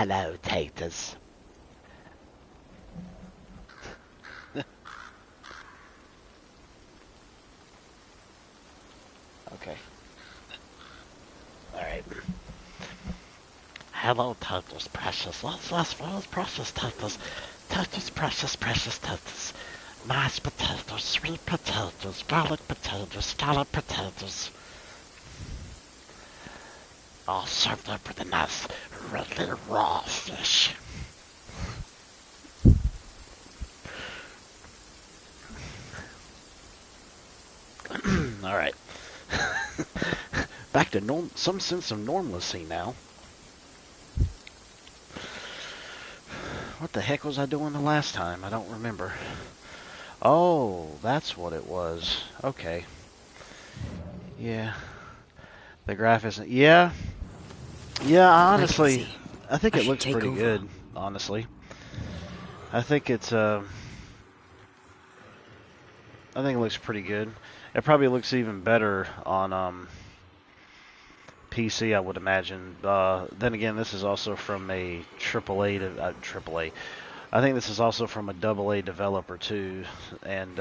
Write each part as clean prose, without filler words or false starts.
Hello, taters. Okay. Alright. Hello, taters, precious. Let's precious taters. Taters, precious taters. Mashed potatoes, sweet potatoes, garlic potatoes, scallop potatoes. All served up with a nice, really raw fish. Alright. Back to some sense of normalcy now. What the heck was I doing the last time? I don't remember. Oh, that's what it was. Okay. Yeah. The graphics. Yeah. Yeah, honestly, I think it looks pretty good, honestly. I think it's, I think it looks pretty good. It probably looks even better on, PC, I would imagine. Then again, this is also from a AAA to AAA. I think this is also from a AA developer too, and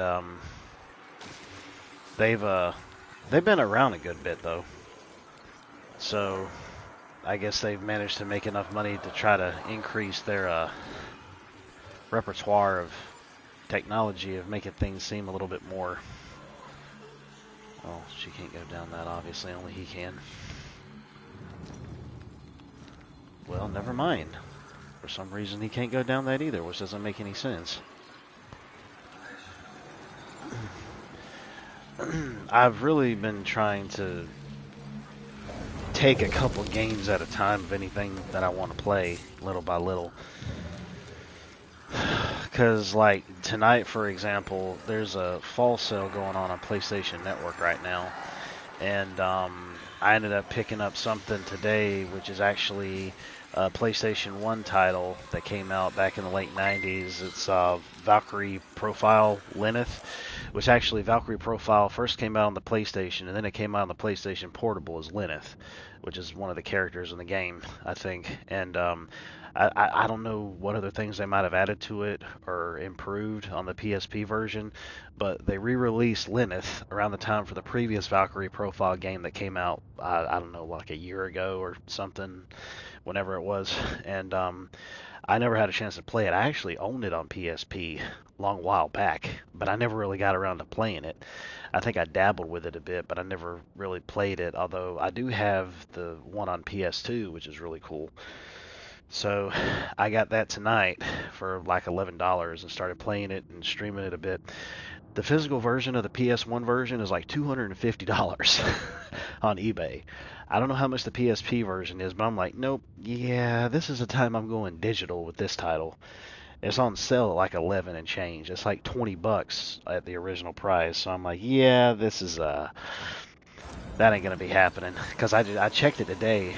they've been around a good bit though. So I guess they've managed to make enough money to try to increase their repertoire of technology of making things seem a little bit more. Oh, she can't go down that. Obviously, only he can. Well, never mind. For some reason, he can't go down that either, which doesn't make any sense. I've really been trying to take a couple games at a time of anything that I want to play, little by little. Because, like, tonight, for example, there's a fall sale going on PlayStation Network right now. And I ended up picking up something today, which is actually a PlayStation 1 title that came out back in the late 90s. It's Valkyrie Profile Lilith, which actually Valkyrie Profile first came out on the PlayStation, and then it came out on the PlayStation Portable as Lilith, which is one of the characters in the game, I think. And I don't know what other things they might have added to it or improved on the PSP version, but they re-released Lilith around the time for the previous Valkyrie Profile game that came out, I don't know, like a year ago or something, whenever it was. And I never had a chance to play it. I actually owned it on PSP a long while back, but I never really got around to playing it. I think I dabbled with it a bit, but I never really played it, although I do have the one on PS2, which is really cool. So I got that tonight for like $11 and started playing it and streaming it a bit. The physical version of the PS1 version is like $250 on eBay. I don't know how much the PSP version is, but I'm like, nope, yeah, this is the time I'm going digital with this title. It's on sale at like 11 and change. It's like $20 at the original price. So I'm like, yeah, this is that ain't gonna be happening, because I checked it today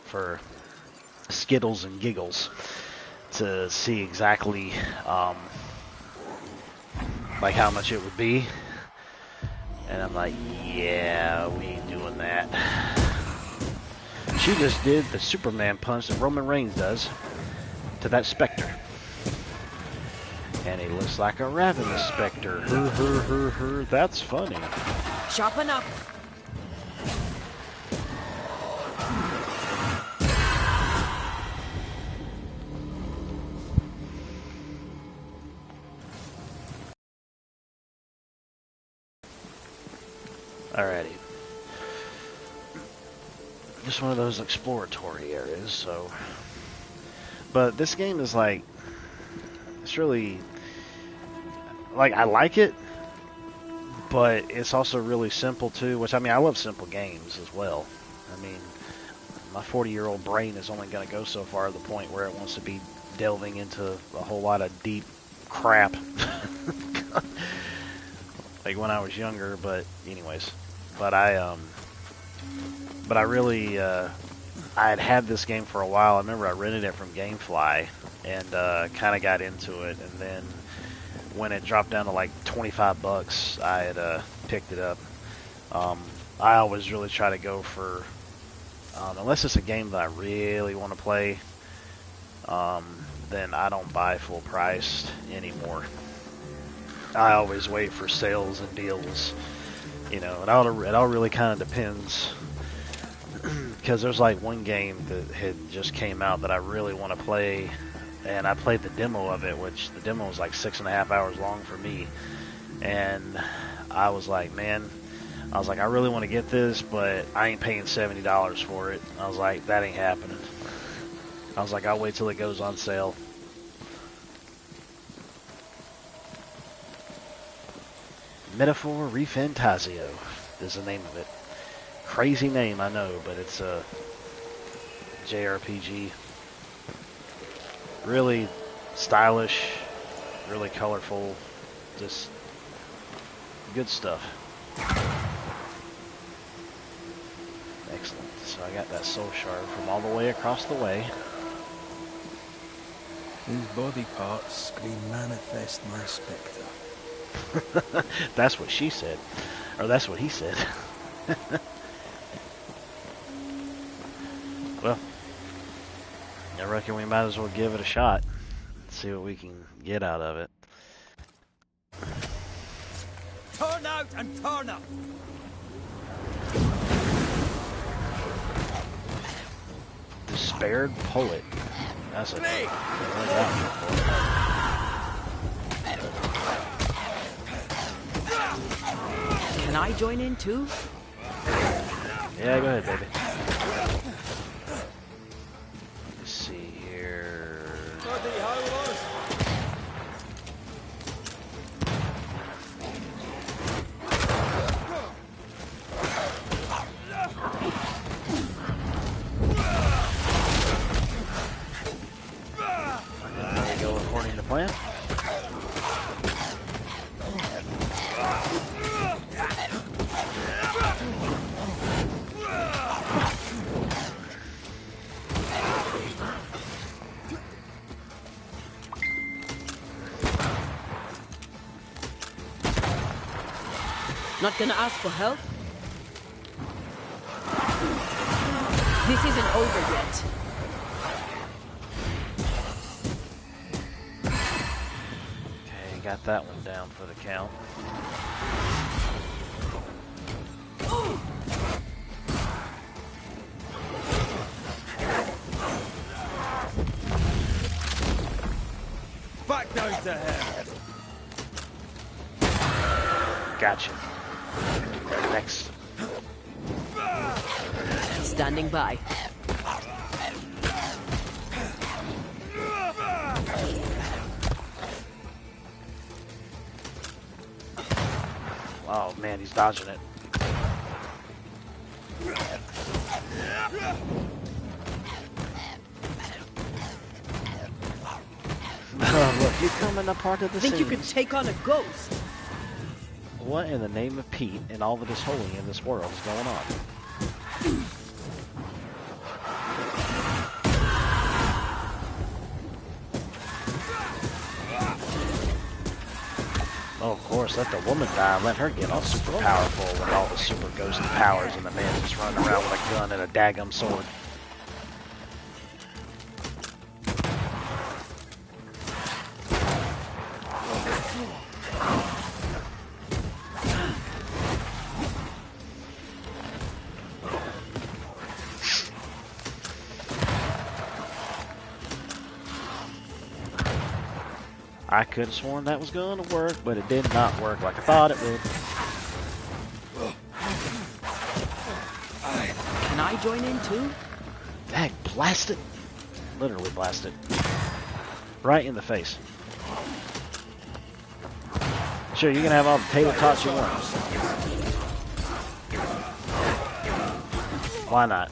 for Skittles and giggles to see exactly like how much it would be, and I'm like, yeah, we ain't doing that. She just did the Superman punch that Roman Reigns does to that Spectre, and he looks like a ravenous Spectre. Her, that's funny. Sharpen up. Alrighty. Just one of those exploratory areas, so. But this game is like, it's really, like, I like it, but it's also really simple too, which, I mean, I love simple games as well. I mean, my 40-year-old brain is only going to go so far to the point where it wants to be delving into a whole lot of deep crap. Like when I was younger, but anyways. But I really, I had this game for a while. I remember I rented it from Gamefly and kind of got into it. And then when it dropped down to like $25, I had picked it up. I always really try to go for, unless it's a game that I really want to play, then I don't buy full priced anymore. I always wait for sales and deals. You know, it all really kind of depends. Because there's like one game that had just came out that I really want to play, and I played the demo of it, which the demo was like 6.5 hours long for me. And I was like, man, I really want to get this, but I ain't paying $70 for it. I was like, that ain't happening. I was like, I'll wait till it goes on sale. Metaphor Refantasio is the name of it. Crazy name, I know, but it's a JRPG. Really stylish, really colorful, just good stuff. Excellent. So I got that soul shard from all the way across the way. These body parts scream manifest my spectre. That's what she said. Or that's what he said. Well, I reckon we might as well give it a shot. See what we can get out of it. Turn out and turn up! Despaired Poet. That's a name. Can I join in too? Yeah, go ahead, baby. Let's see here. There we go, according to plan. Not gonna ask for help? This isn't over yet. Okay, got that one down for the count. Back down to hell! Gotcha. Next. Standing by. Oh man, he's dodging it. Look, you're coming a part of the Think scene. you could take on a ghost? What in the name of Pete and all that is holy in this world is going on? Oh, of course, let the woman die. Let her get all super powerful with all the super ghosty powers, and the man just running around with a gun and a daggum sword. I could have sworn that was going to work, but it did not work like I thought it would. Can I join in too? Dang, blast it. Literally blast it. Right in the face. Sure, you can have all the tater tots you want. Why not?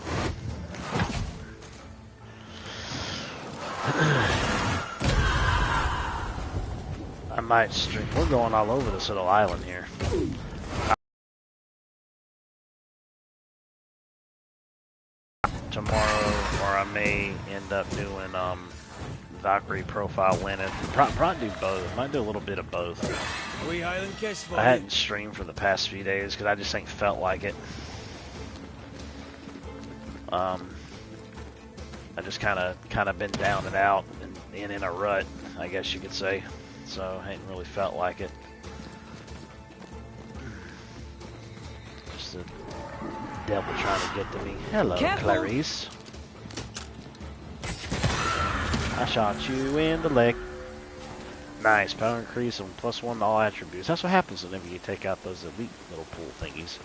I might stream. We're going all over this little island here. Tomorrow, or I may end up doing Valkyrie profile winning. Probably do both. Might do a little bit of both. I hadn't streamed for the past few days because I just ain't felt like it. I just kind of been down and out and in a rut, I guess you could say. So I ain't really felt like it. Just the devil trying to get to me. Hello, Careful. Clarice. I shot you in the leg. Nice, power increase and +1 to all attributes. That's what happens whenever you take out those elite little pool thingies.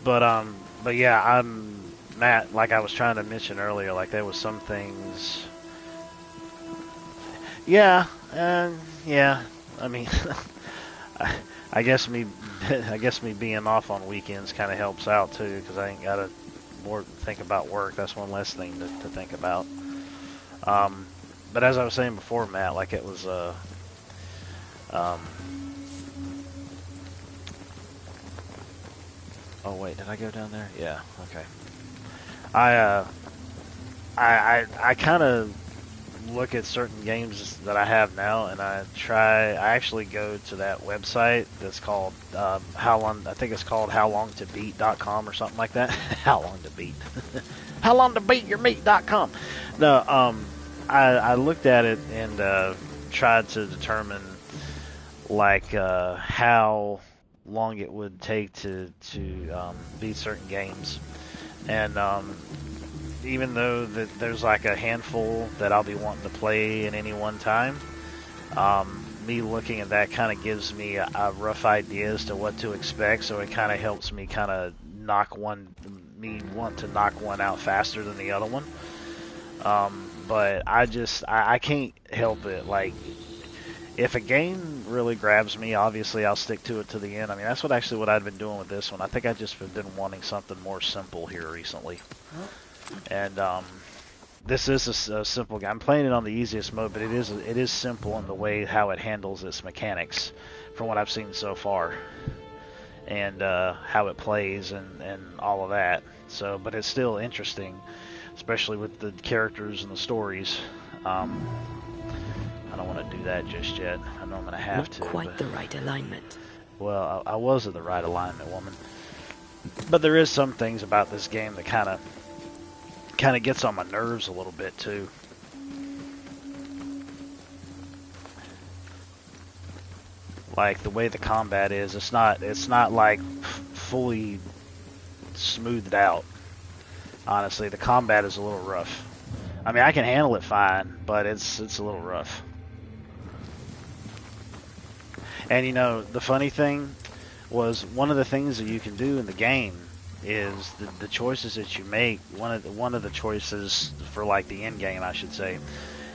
But yeah, I'm Matt. Like I was trying to mention earlier, like there was some things. Yeah, yeah. I mean, I guess me being off on weekends kind of helps out too, because I ain't gotta think about work. That's one less thing to think about. But as I was saying before, Matt, like it was oh wait, did I go down there? Yeah, okay. I kind of look at certain games that I have now, and I actually go to that website that's called I think it's called howlongtobeat.com or something like that. How long to beat? How long to beat your meat.com. No, I looked at it and tried to determine like how long it would take to beat certain games, and even though that there's like a handful that I'll be wanting to play in any one time, me looking at that kind of gives me a rough idea as to what to expect, so it kind of helps me kind of want to knock one out faster than the other one. But I can't help it. Like, if a game really grabs me, obviously I'll stick to it to the end. I mean, that's what I've been doing with this one. I think I just been wanting something more simple here recently. And this is a simple game. I'm playing it on the easiest mode, but it is simple in the way how it handles its mechanics, from what I've seen so far, and how it plays and all of that. So, but it's still interesting, especially with the characters and the stories. I don't want to do that just yet. I know I'm going to have to. Not quite the right alignment. Well, I was at the right alignment, woman. But there is some things about this game that kind of gets on my nerves a little bit too. Like the way the combat is, it's not like fully smoothed out. Honestly, the combat is a little rough. I mean, I can handle it fine, but it's a little rough. And you know, the funny thing was, one of the things that you can do in the game is the choices that you make. One of the choices for like the end game, I should say,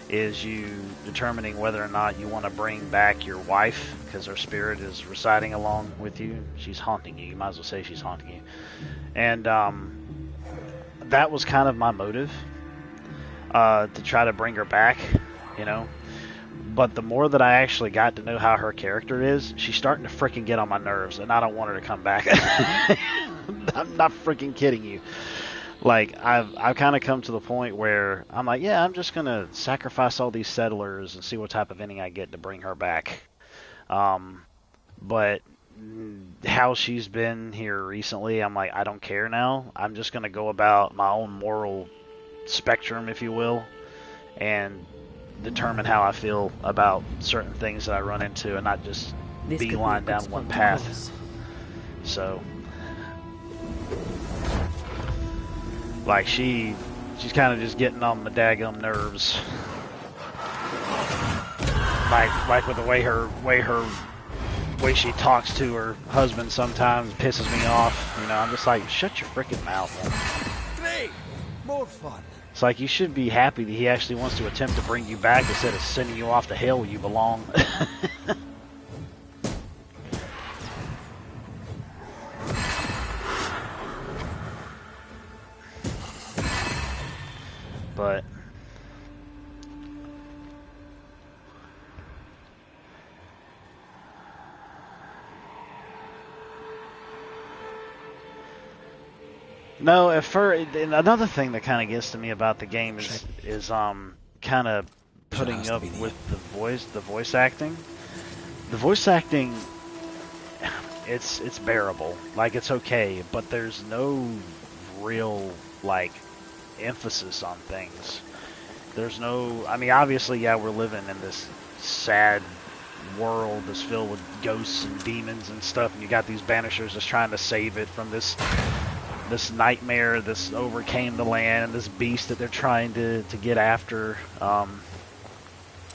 is you determining whether or not you want to bring back your wife, because her spirit is residing along with you. She's haunting you. You might as well say she's haunting you. And that was kind of my motive, to try to bring her back, you know. But the more that I actually got to know how her character is, she's starting to freaking get on my nerves, and I don't want her to come back. I'm not freaking kidding you. Like, I've kind of come to the point where I'm like, yeah, I'm just gonna sacrifice all these settlers and see what type of ending I get to bring her back. But how she's been here recently, I'm like, I don't care now. I'm just gonna go about my own moral spectrum, if you will, and determine how I feel about certain things that I run into, and not just beeline down one path. So, like, she's kind of just getting on my daggum nerves. Like with the way she talks to her husband sometimes pisses me off. You know, I'm just like, shut your freaking mouth, man. Great! More fun. It's like, you should be happy that he actually wants to attempt to bring you back instead of sending you off to hell where you belong. But no, another thing that kind of gets to me about the game is kind of putting up with the voice acting. The voice acting, it's bearable. Like it's okay, but there's no real like emphasis on things. There's no, I mean, obviously, yeah, we're living in this sad world that's filled with ghosts and demons and stuff, and you got these Banishers just trying to save it from this nightmare that's overcame the land and this beast that they're trying to get after.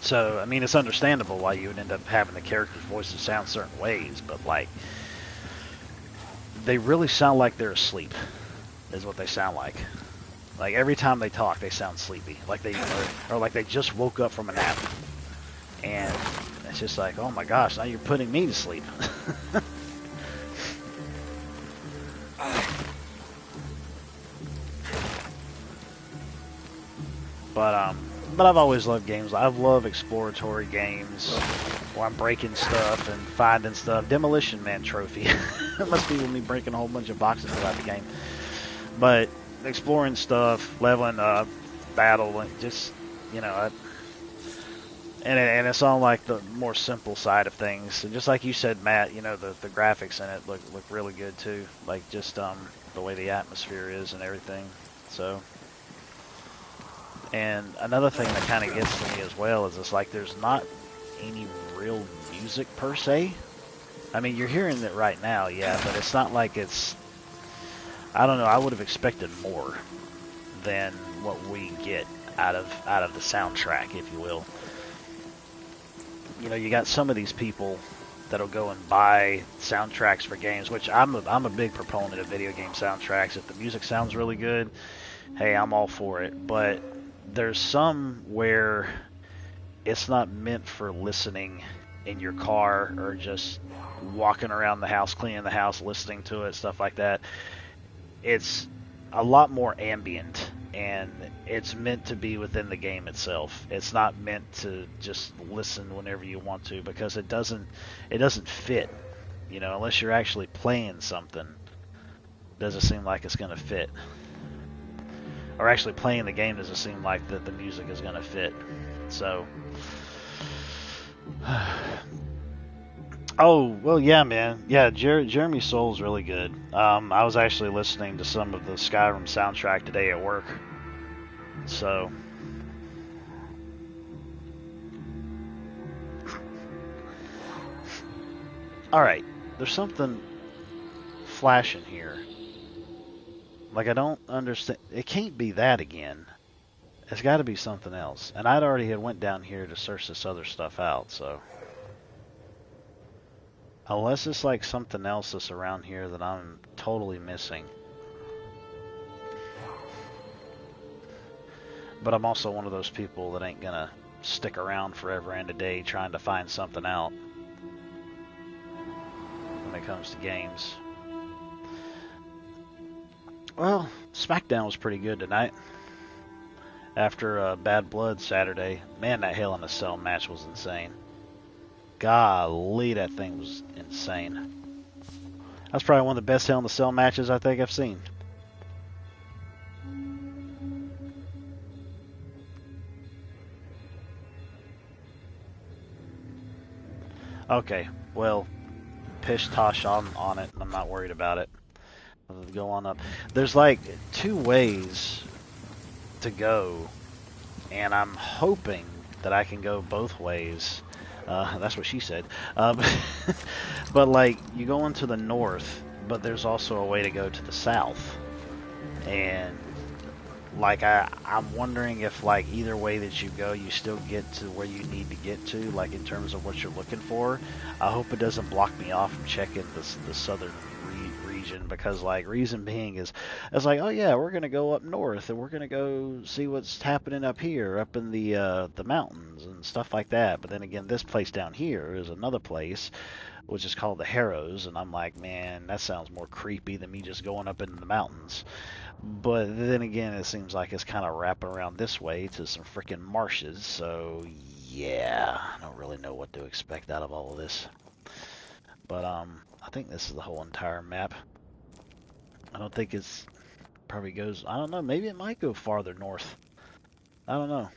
So, I mean, it's understandable why you would end up having the characters' voices sound certain ways, but, like, they really sound like they're asleep, is what they sound like. Like, every time they talk, they sound sleepy. Like they, or like they just woke up from a nap. And it's just like, oh my gosh, now you're putting me to sleep. But I've always loved games. I've loved exploratory games where I'm breaking stuff and finding stuff. Demolition Man trophy. It must be with me breaking a whole bunch of boxes throughout the game. But exploring stuff, leveling up, battling, just, you know, and it's on like the more simple side of things. And just like you said, Matt, you know, the graphics in it look really good too. Like just the way the atmosphere is and everything. So. And another thing that kind of gets to me as well is it's like there's not any real music per se. I mean, you're hearing it right now, yeah, but it's not like it's... I don't know, I would have expected more than what we get out of the soundtrack, if you will. You know, you got some of these people that'll go and buy soundtracks for games, which I'm a big proponent of video game soundtracks. If the music sounds really good, hey, I'm all for it. But there's some where it's not meant for listening in your car or just walking around the house, cleaning the house, listening to it, stuff like that. It's a lot more ambient, and it's meant to be within the game itself. It's not meant to just listen whenever you want to, because it doesn't fit, you know, unless you're actually playing something. It doesn't seem like it's going to fit. Or actually playing the game doesn't seem like that the music is going to fit. So, oh, well, yeah, man. Yeah, Jeremy Soul's really good. I was actually listening to some of the Skyrim soundtrack today at work. So, alright, there's something flashing here. Like, I don't understand. It can't be that again. It's got to be something else. And I'd already had went down here to search this other stuff out, so... Unless it's like something else that's around here that I'm totally missing. But I'm also one of those people that ain't gonna stick around forever and a day trying to find something out when it comes to games. Well, SmackDown was pretty good tonight. After Bad Blood Saturday. Man, that Hell in a Cell match was insane. Golly, that thing was insane. That's probably one of the best Hell in a Cell matches I think I've seen. Okay, well, pish tosh on it. I'm not worried about it. I'll go on up. There's like 2 ways to go, and I'm hoping that I can go both ways. That's what she said. But like, you go into the north, but there's also a way to go to the south. And like, I'm wondering if like either way that you go, you still get to where you need to get to, like in terms of what you're looking for. I hope it doesn't block me off from checking the southern region, because like, reason being is it's like, oh yeah, we're gonna go up north and we're gonna go see what's happening up here, up in the mountains and stuff like that. But then again, this place down here is another place which is called the Harrows, and I'm like, man, that sounds more creepy than me just going up into the mountains. But then again, it seems like it's kind of wrapping around this way to some freaking marshes, so yeah, I don't really know what to expect out of all of this. But I think this is the whole entire map. I don't think it's probably goes, I don't know, maybe it might go farther north. I don't know.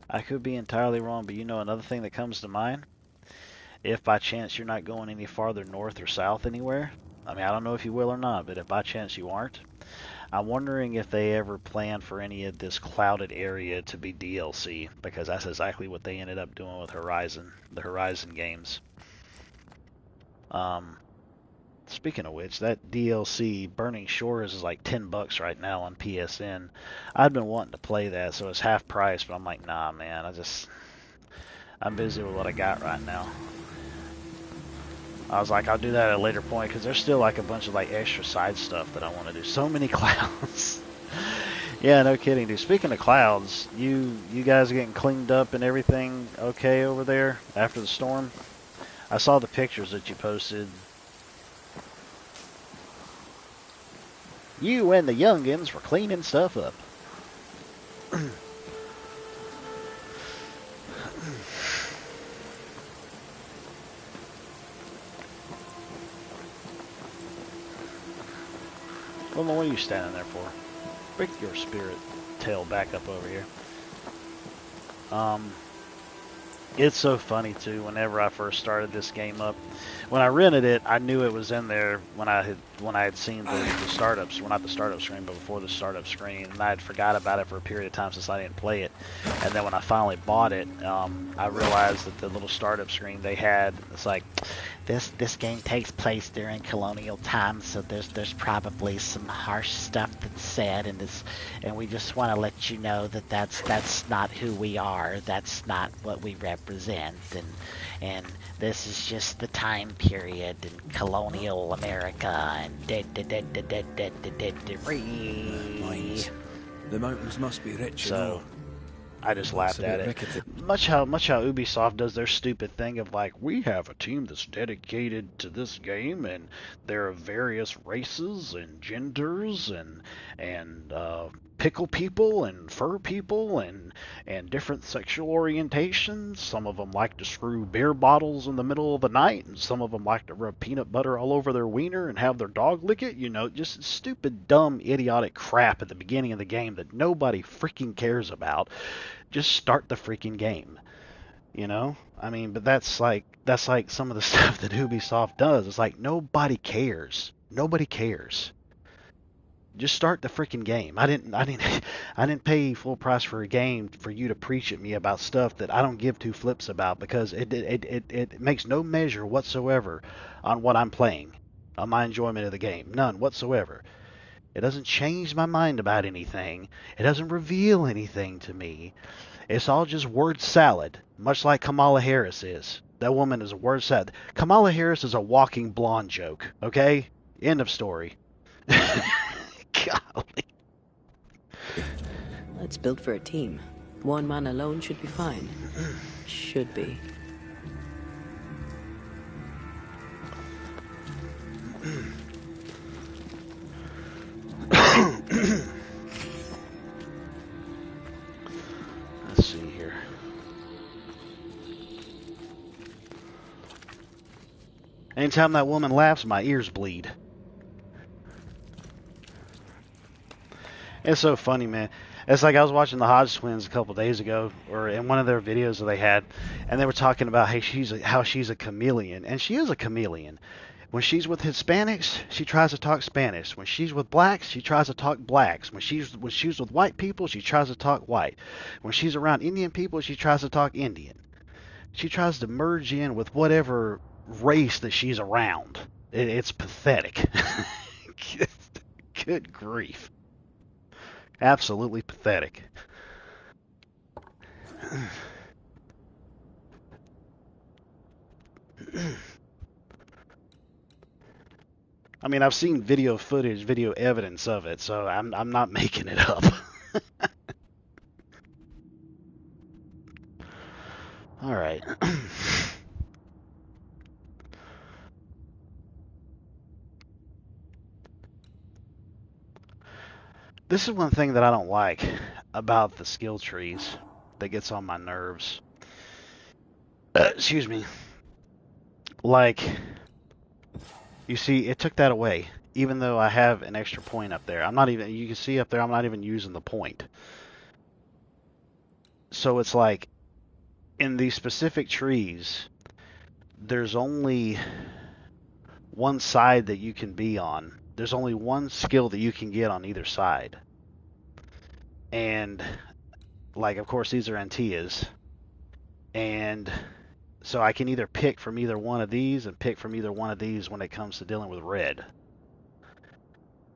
I could be entirely wrong, but you know, another thing that comes to mind if by chance you're not going any farther north or south anywhere, I mean, I don't know if you will or not, but if by chance you aren't, I'm wondering if they ever plan for any of this clouded area to be DLC, because that's exactly what they ended up doing with the Horizon games. Speaking of which, that DLC Burning Shores is like $10 right now on PSN. I'd been wanting to play that, so it's half price, but I'm like, nah, man, I'm busy with what I got right now. I was like, I'll do that at a later point, because there's still like a bunch of like extra side stuff that I want to do. So many clouds. Yeah, no kidding, dude. Speaking of clouds, you guys getting cleaned up and everything okay over there after the storm? I saw the pictures that you posted. You and the youngins were cleaning stuff up. Well, what are you standing there for? Bring your spirit tail back up over here. It's so funny too. Whenever I first started this game up, when I rented it, I knew it was in there when I had seen the startups, well, not the startup screen, but before the startup screen, and I had forgot about it for a period of time since I didn't play it. And then when I finally bought it, I realized that the little startup screen they had, it's like, this game takes place during colonial times, so there's probably some harsh stuff that's said, and we just want to let you know that that's not who we are. That's not what we represent, and this is just the time period in colonial America and Mines. The mountains must be rich and all. I just laughed at it. Much how Ubisoft does their stupid thing of like, we have a team that's dedicated to this game, and there are various races and genders and pickle people and fur people and different sexual orientations. Some of them like to screw beer bottles in the middle of the night, and some of them like to rub peanut butter all over their wiener and have their dog lick it. You know, just stupid, dumb, idiotic crap at the beginning of the game that nobody freaking cares about. Just start the freaking game, you know? I mean, but that's like some of the stuff that Ubisoft does. It's like nobody cares. Nobody cares. Just start the freaking game. I didn't pay full price for a game for you to preach at me about stuff that I don't give two flips about, because it makes no measure whatsoever on what I'm playing, on my enjoyment of the game. None whatsoever. It doesn't change my mind about anything. It doesn't reveal anything to me. It's all just word salad, much like Kamala Harris is. That woman is a word salad. Kamala Harris is a walking blonde joke, okay? End of story. Golly. It's built for a team. One man alone should be fine. Should be. Let's see here. Anytime that woman laughs, my ears bleed. It's so funny, man. It's like I was watching the Hodge twins a couple days ago, or in one of their videos that they had, and they were talking about how she's a chameleon, and she is a chameleon. When she's with Hispanics, she tries to talk Spanish. When she's with blacks, she tries to talk blacks. When she's with white people, she tries to talk white. When she's around Indian people, she tries to talk Indian. She tries to merge in with whatever race that she's around. It's pathetic. Good grief. Absolutely pathetic. I mean, I've seen video footage, video evidence of it, so I'm not making it up. All right. This is one thing that I don't like about the skill trees that gets on my nerves. Excuse me. Like, you see, it took that away. Even though I have an extra point up there. You can see up there, I'm not even using the point. So it's like, in these specific trees, there's only one side that you can be on. There's only one skill that you can get on either side. And, like, of course, these are Antia's. And so I can either pick from either one of these and pick from either one of these when it comes to dealing with red.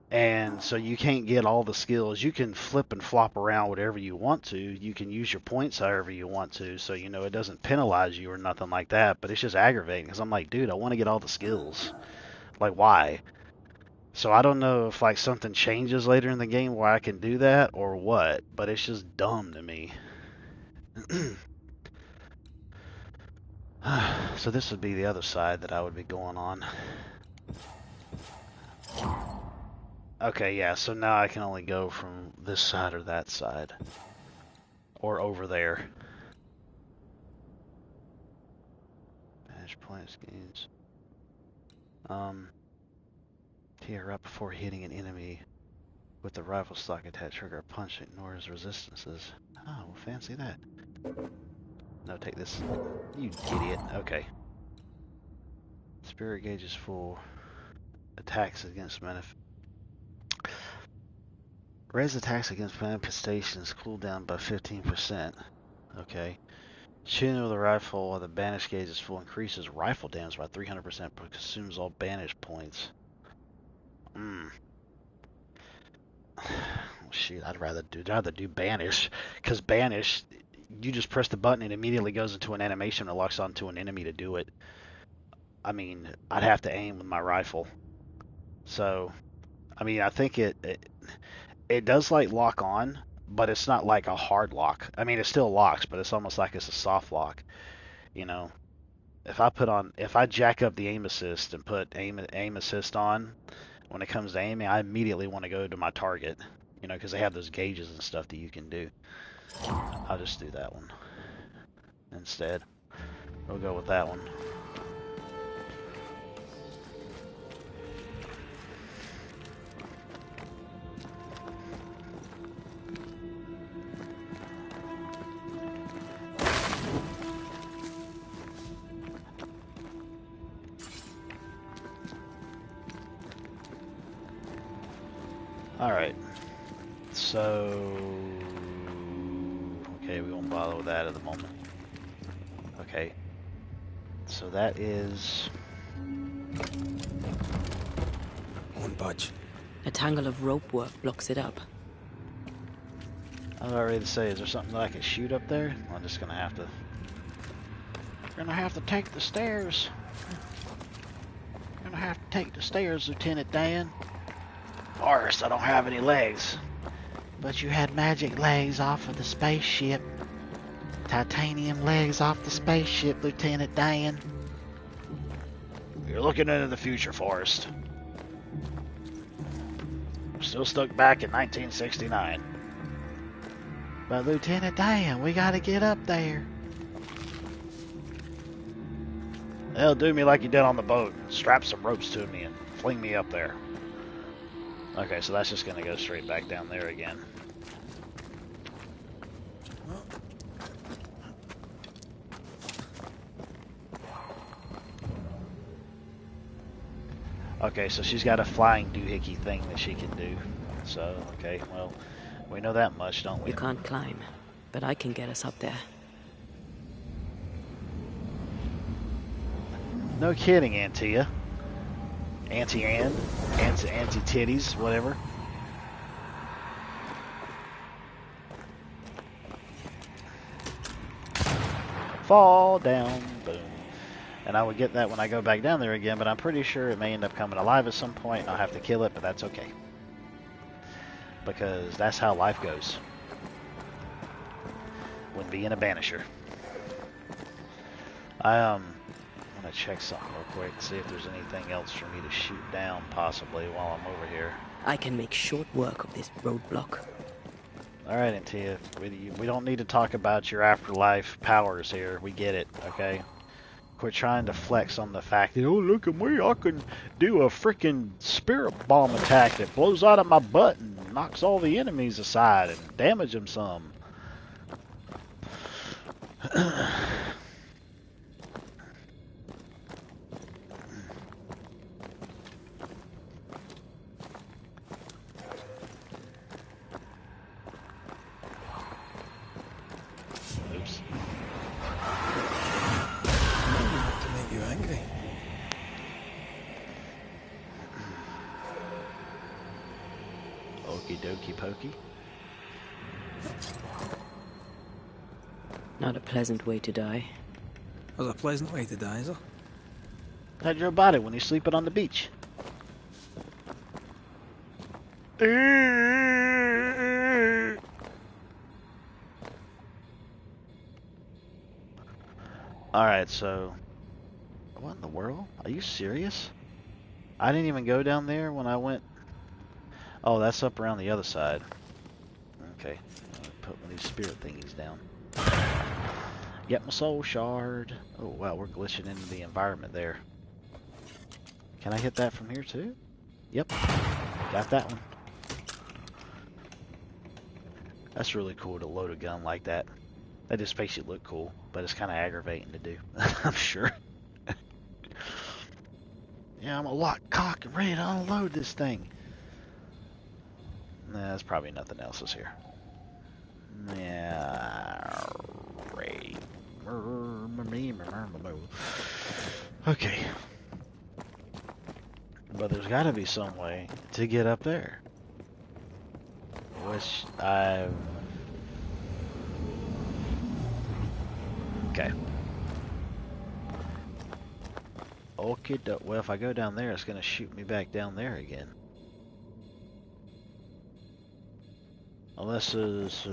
And so you can't get all the skills. You can flip and flop around whatever you want to. You can use your points however you want to. So, you know, it doesn't penalize you or nothing like that. But it's just aggravating because I'm like, dude, I want to get all the skills. Like, why? So I don't know if, like, something changes later in the game where I can do that or what. But it's just dumb to me. So this would be the other side that I would be going on. Okay, yeah, so now I can only go from this side or that side. Or over there. Manage points gains. Here, right before hitting an enemy with the rifle stock attached, trigger a punch that ignores resistances. Oh, fancy that. No, take this. You idiot. Okay. Spirit gauge is full. Attacks against Raise attacks against manifestations cool down by 15%. Okay. Shooting with a rifle while the banish gauge is full increases rifle damage by 300% but consumes all banish points. Shoot, I'd rather do banish, because banish, you just press the button and it immediately goes into an animation and locks onto an enemy to do it. I mean, I'd have to aim with my rifle. So, I mean, I think it does like lock on, but it's not like a hard lock. I mean, it still locks, but it's almost like it's a soft lock. You know, if I jack up the aim assist and put aim assist on, when it comes to aiming, I immediately want to go to my target. You know, because they have those gauges and stuff that you can do. I'll just do that one instead. We'll go with that one. Alright. So... okay, we won't bother with that at the moment. Okay. So that is... Won't budge. A tangle of rope work blocks it up. I was about ready to say, is there something that I can shoot up there? I'm just gonna have to... gonna have to take the stairs. Gonna have to take the stairs, Lieutenant Dan. Forrest, I don't have any legs. But you had magic legs off of the spaceship. Titanium legs off the spaceship, Lieutenant Dan. You're looking into the future, Forrest. We're still stuck back in 1969. But Lieutenant Dan, we gotta get up there. They'll do me like you did on the boat. Strap some ropes to me and fling me up there. Okay, so that's just gonna go straight back down there again. Okay, so she's got a flying doohickey thing that she can do. So, okay, well, we know that much, don't we? You can't climb, but I can get us up there. No kidding, Antia. Auntie Ann, Auntie Titties, whatever. Fall down, boom. And I would get that when I go back down there again, but I'm pretty sure it may end up coming alive at some point, and I'll have to kill it, but that's okay. Because that's how life goes when being a Banisher. I'm gonna check something real quick, see if there's anything else for me to shoot down, possibly, while I'm over here. I can make short work of this roadblock. Alright, Antia, we don't need to talk about your afterlife powers here. We get it, okay? Quit trying to flex on the fact that, oh, look at me, I can do a freaking spirit bomb attack that blows out of my butt and knocks all the enemies aside and damage them some. Okey pokey. Not a pleasant way to die. That's a pleasant way to die, is it? How'd your body when you're sleeping on the beach? Alright, so... What in the world? Are you serious? I didn't even go down there when I went... Oh, that's up around the other side. Okay. I'll put one of these spirit thingies down. Get my soul shard. Oh, wow, we're glitching into the environment there. Can I hit that from here, too? Yep. Got that one. That's really cool to load a gun like that. That just makes it look cool, but it's kind of aggravating to do. I'm sure. Yeah, I'm a lock, cock, and ready to unload this thing. Nah, there's probably nothing else is here. Yeah. Okay. But there's got to be some way to get up there. Which I've... Okay. Okay, well, if I go down there, it's going to shoot me back down there again. Unless it's...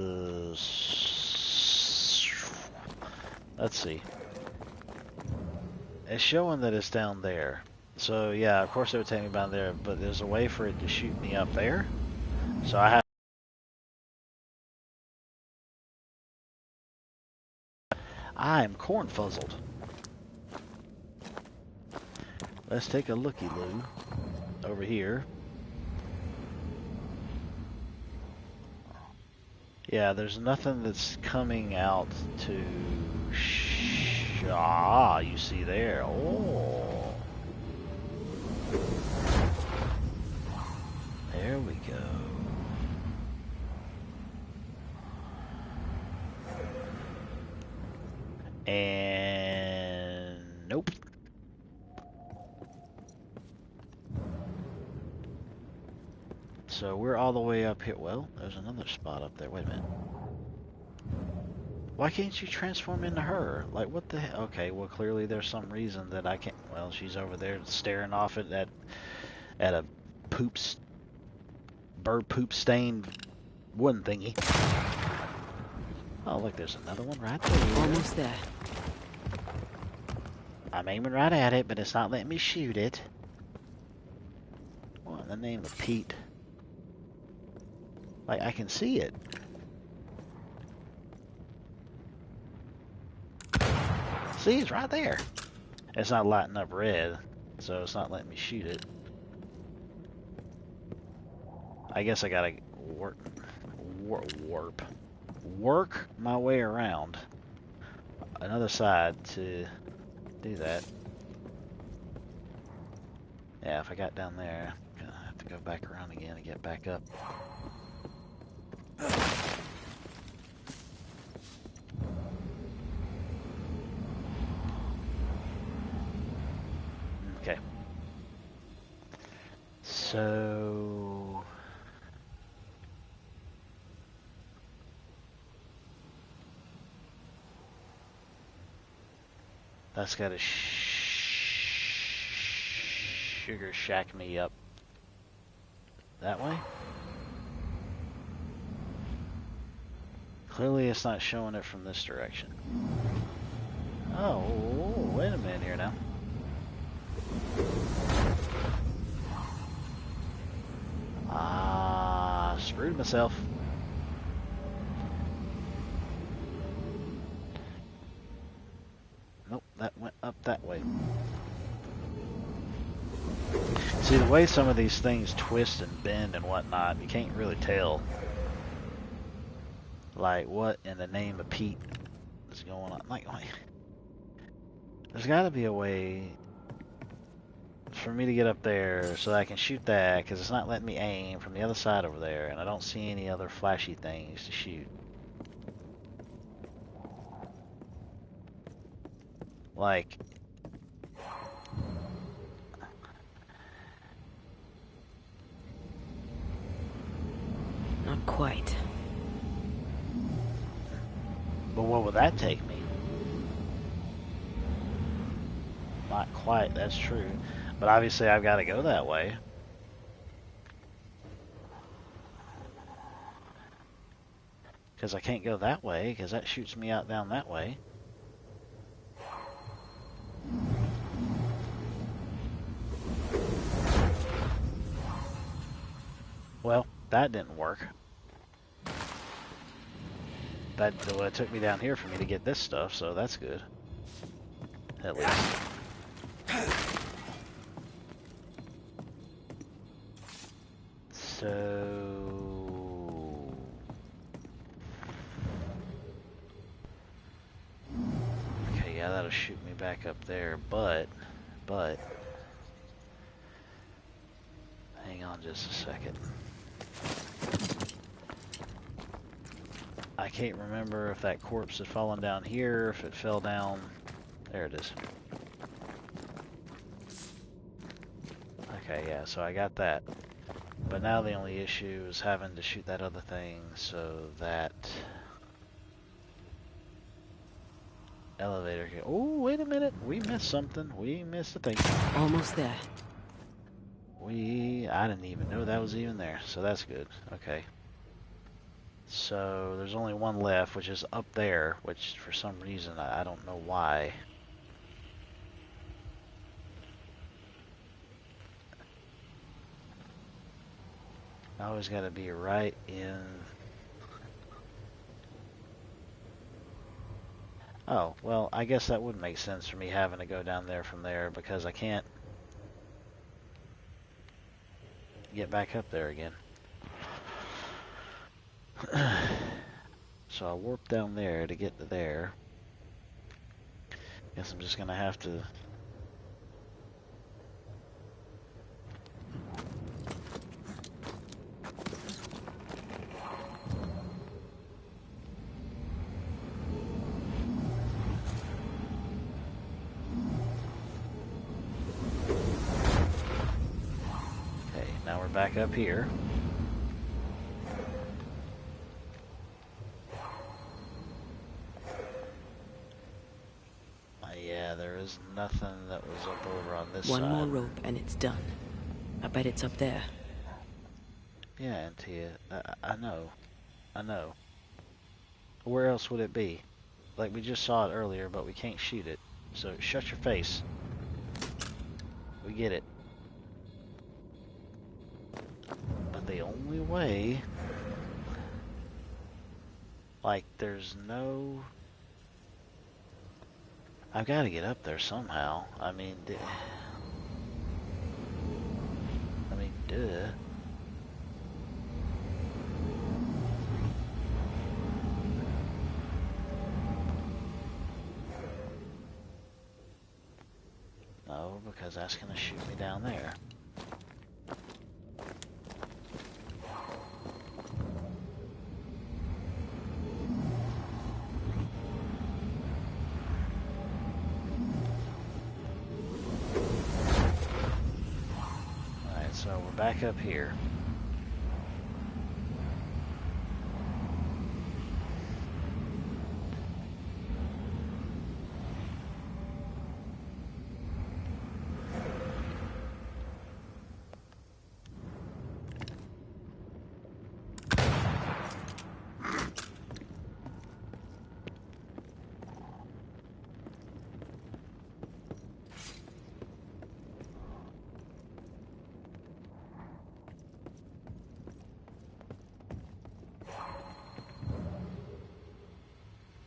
let's see. It's showing that it's down there. So, yeah, of course it would take me down there, but there's a way for it to shoot me up there. So I have... I'm corn-fuzzled. Let's take a looky-loo over here. Yeah, there's nothing that's coming out to... Ah, you see there. Oh. There we go. And... nope. So we're all the way up here. Well, there's another spot up there. Wait a minute. Why can't you transform into her? Like, what the hell? Okay, well, clearly there's some reason that I can't. Well, she's over there staring off at a bird poop stained wooden thingy. Oh, look, there's another one right there. Almost there. I'm aiming right at it, but it's not letting me shoot it. What in the name of Pete? Like, I can see it. See, it's right there. It's not lighting up red, so it's not letting me shoot it. I guess I gotta work my way around another side to do that. Yeah, if I got down there, I'm gonna have to go back around again and get back up. Okay. So... that's gotta sugar shack me up. That way? Clearly it's not showing it from this direction. Oh, wait a minute here now. Ah, screwed myself. Nope, that went up that way. See, the way some of these things twist and bend and whatnot, you can't really tell. Like, what in the name of Pete is going on? Like, there's got to be a way for me to get up there so that I can shoot that, because it's not letting me aim from the other side over there, and I don't see any other flashy things to shoot. Like, Not quite. But what would that take me? Not quite, that's true. But obviously I've got to go that way. Because I can't go that way, because that shoots me out down that way. Well, that didn't work. Well, it took me down here for me to get this stuff, so that's good. At least. So... Okay, yeah, that'll shoot me back up there, but... Hang on just a second. I can't remember if that corpse had fallen down here, if it fell down... There it is. Okay, yeah, so I got that. But now the only issue is having to shoot that other thing so that... Elevator can... Oh, wait a minute! We missed something. We missed a thing. Almost there. I didn't even know that was even there, so that's good. Okay. So, there's only one left, which is up there, which for some reason, I don't know why. I always gotta be right in... Oh, well, I guess that would make sense for me having to go down there from there, because I can't get back up there again. So I warped down there to get to there. Guess I'm just gonna have to... Okay, now we're back up here. Yeah, there is nothing that was up over on this side. One more rope and it's done. I bet it's up there. Yeah, Antia, I know. I know. Where else would it be? Like, we just saw it earlier, but we can't shoot it. So, shut your face. We get it. But the only way... Like, there's no... I've got to get up there somehow. I mean, duh. No, because that's going to shoot me down there. Alright, so we're back up here.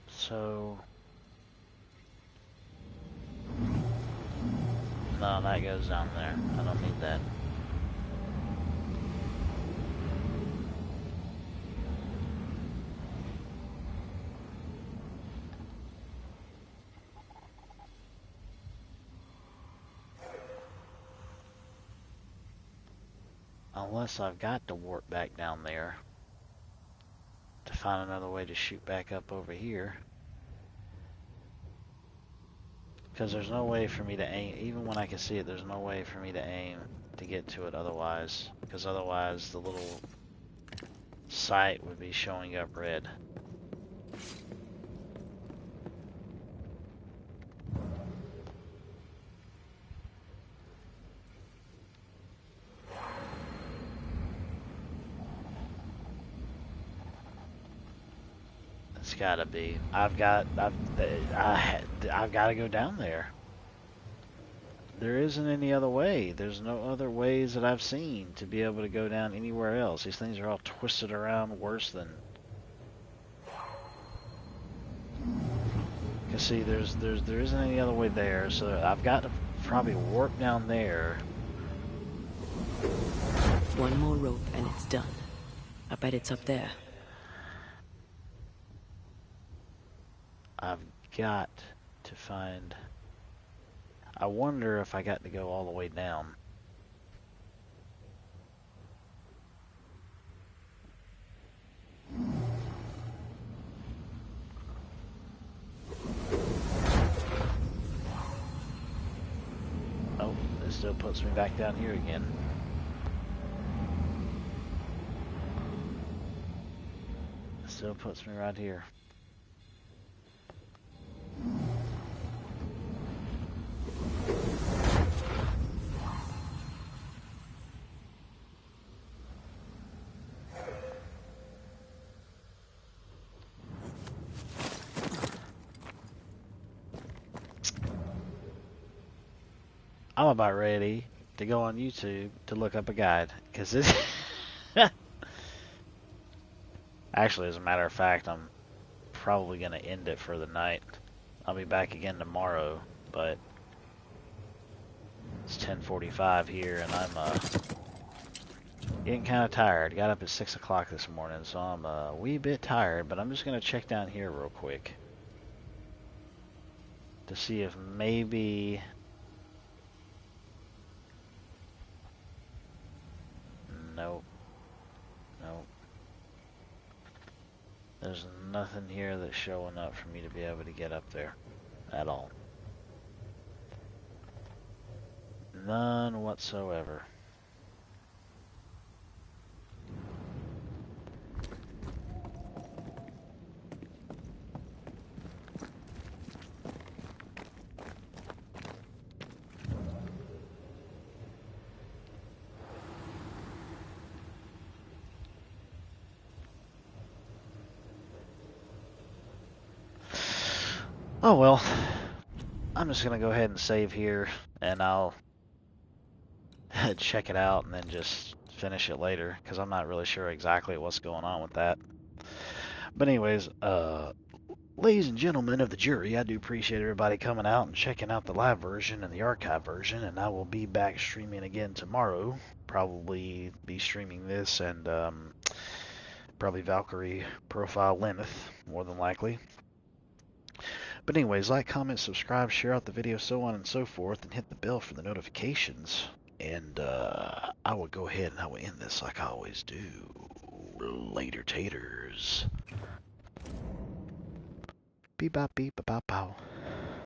So... No, that goes down there. I don't need that. Unless I've got to warp back down there to find another way to shoot back up over here. Because there's no way for me to aim, even when I can see it, there's no way for me to aim to get to it otherwise. Because otherwise the little sight would be showing up red. It's gotta be. I've got to go down there. There isn't any other way. There's no other ways that I've seen to be able to go down anywhere else. These things are all twisted around worse than. Cause see, there isn't any other way there. So I've got to probably warp down there. One more rope and it's done. I bet it's up there. I've got to find. I wonder if I got to go all the way down. Oh, it still puts me back down here again. It still puts me right here. I'm about ready to go on YouTube to look up a guide, because this. Actually, as a matter of fact, I'm probably going to end it for the night. I'll be back again tomorrow, but it's 10:45 here, and I'm getting kind of tired. Got up at 6 o'clock this morning, so I'm a wee bit tired, but I'm just going to check down here real quick to see if maybe... Nope. Nope. There's nothing here that's showing up for me to be able to get up there at all. None whatsoever. Oh well, I'm just gonna go ahead and save here, and I'll check it out and then just finish it later, because I'm not really sure exactly what's going on with that. But anyways, ladies and gentlemen of the jury, I do appreciate everybody coming out and checking out the live version and the archive version, and I will be back streaming again tomorrow. Probably be streaming this and probably Valkyrie Profile Lenneth, more than likely. But anyways, like, comment, subscribe, share out the video, so on and so forth, and hit the bell for the notifications. And I will go ahead and I will end this like I always do. Later taters. Beep bop beep bop pow.